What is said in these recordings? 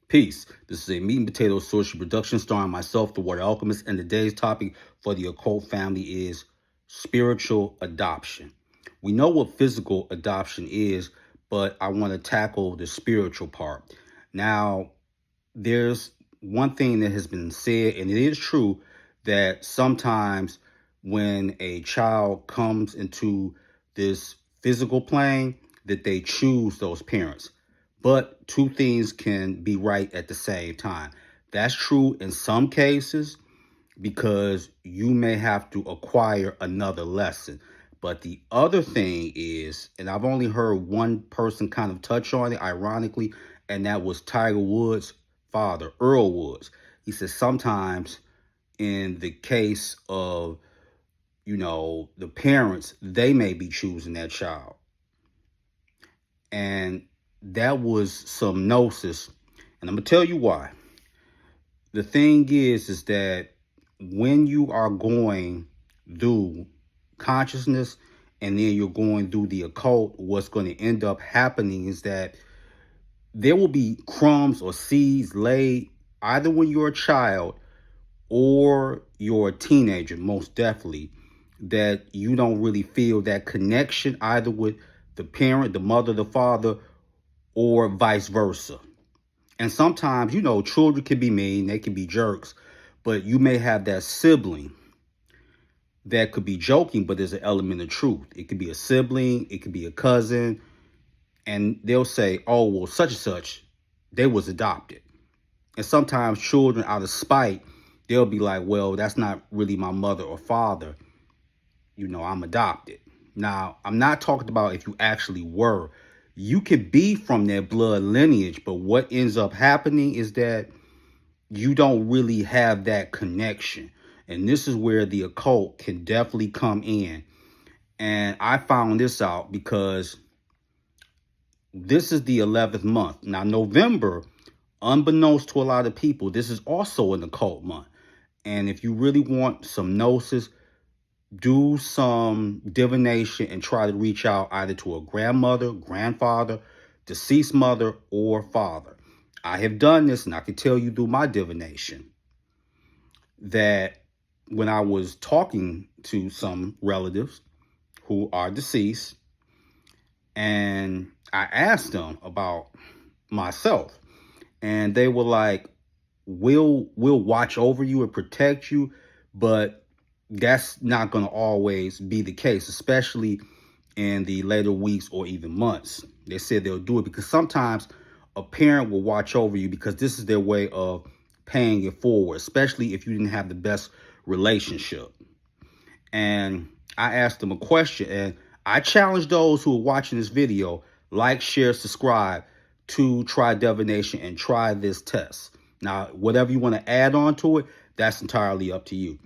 Peace. This is a meat and potatoes social production starring myself, the Water Alchemist, and today's topic for the occult family is spiritual adoption. We know what physical adoption is, but I want to tackle the spiritual part. Now, there's one thing that has been said, and it is true, that sometimes when a child comes into this physical plane, that they choose those parents. But two things can be right at the same time. That's true in some cases because you may have to acquire another lesson. But the other thing is, and I've only heard one person kind of touch on it, ironically, and that was Tiger Woods' father, Earl Woods. He says sometimes in the case of, the parents, they may be choosing that child. And that was some gnosis. And I'm going to tell you why. The thing is that when you are going through consciousness and then you're going through the occult, what's going to end up happening is that there will be crumbs or seeds laid either when you're a child or you're a teenager, most definitely, that you don't really feel that connection either with the parent, the mother, the father, or vice versa. And sometimes, children can be mean, they can be jerks, but you may have that sibling that could be joking, but there's an element of truth. It could be a sibling, it could be a cousin, and they'll say, oh, well, such and such, they was adopted. And sometimes children, out of spite, they'll be like, well, that's not really my mother or father. I'm adopted. Now, I'm not talking about if you actually were. You could be from their blood lineage, but what ends up happening is that you don't really have that connection. And this is where the occult can definitely come in. And I found this out because this is the 11th month. Now, November, unbeknownst to a lot of people, this is also an occult month. And if you really want some gnosis, do some divination and try to reach out either to a grandmother, grandfather, deceased mother, or father. I have done this, and I can tell you through my divination that when I was talking to some relatives who are deceased, and I asked them about myself, and they were like, we'll watch over you and protect you, but that's not going to always be the case, especially in the later weeks or even months. They said they'll do it because sometimes a parent will watch over you because this is their way of paying it forward, especially if you didn't have the best relationship. And I asked them a question, and I challenge those who are watching this video, like, share, subscribe, to try divination and try this test. Now, whatever you want to add on to it, that's entirely up to you.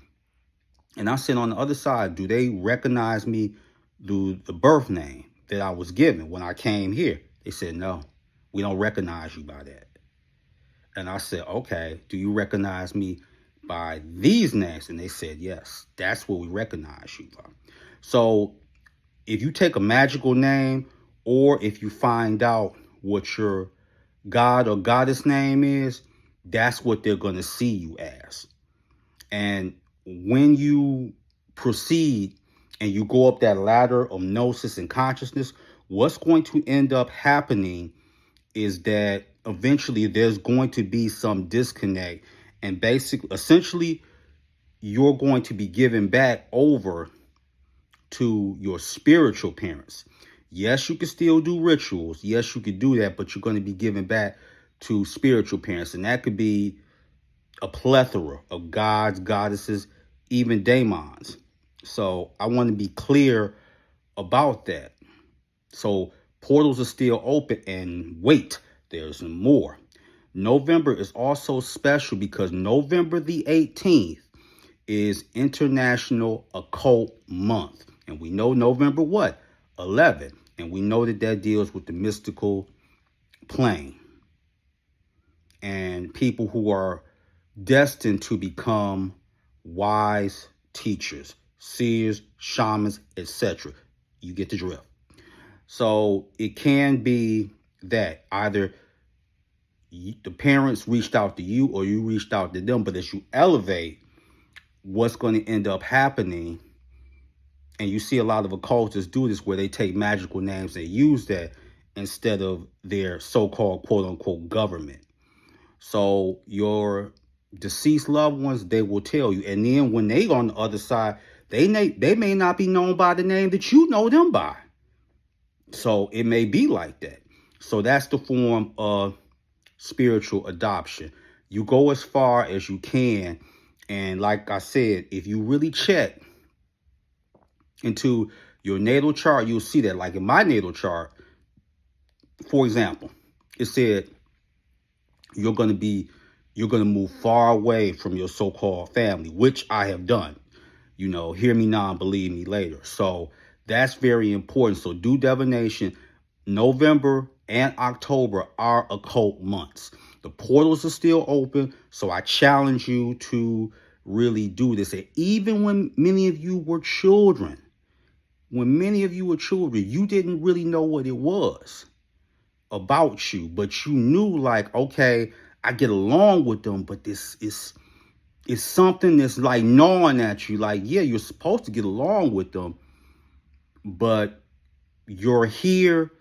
And I said on the other side, do they recognize me through the birth name that I was given when I came here? They said, no, we don't recognize you by that. And I said, okay, do you recognize me by these names? And they said, yes, that's what we recognize you by. So if you take a magical name, or if you find out what your god or goddess name is, that's what they're going to see you as. And when you proceed and you go up that ladder of gnosis and consciousness, what's going to end up happening is that eventually there's going to be some disconnect, and essentially you're going to be given back over to your spiritual parents. Yes, you can still do rituals. Yes, you could do that, but you're going to be given back to spiritual parents. And that could be a plethora of gods, goddesses, even daemons. So I want to be clear about that. So portals are still open, and wait, there's more. November is also special because November the 18th is International Occult Month. And we know November what? 11. And we know that deals with the mystical plane and people who are destined to become wise teachers, seers, shamans, etc. You get the drift. So it can be that either the parents reached out to you or you reached out to them, but as you elevate, what's going to end up happening, and you see a lot of occultists do this where they take magical names, they use that instead of their so-called quote-unquote government. So your deceased loved ones, they will tell you. And then when they on the other side, they may not be known by the name that you know them by. So it may be like that. So that's the form of spiritual adoption. You go as far as you can. And like I said, if you really check into your natal chart, you'll see that. Like in my natal chart, for example, it said you're going to move far away from your so-called family, which I have done. Hear me now and believe me later. So that's very important. So do divination. November and October are occult months. The portals are still open, so I challenge you to really do this. And even when many of you were children, you didn't really know what it was about you, but you knew, like, okay, I get along with them, but this is something that's like gnawing at you. Like, yeah, you're supposed to get along with them, but you're here,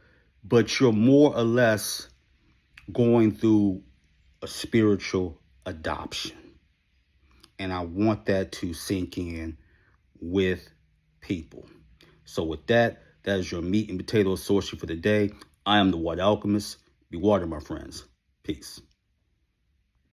but you're more or less going through a spiritual adoption. And I want that to sink in with people. So with that, that is your meat and potato sorcery for the day. I am the Water Alchemist. Be water, my friends. Peace.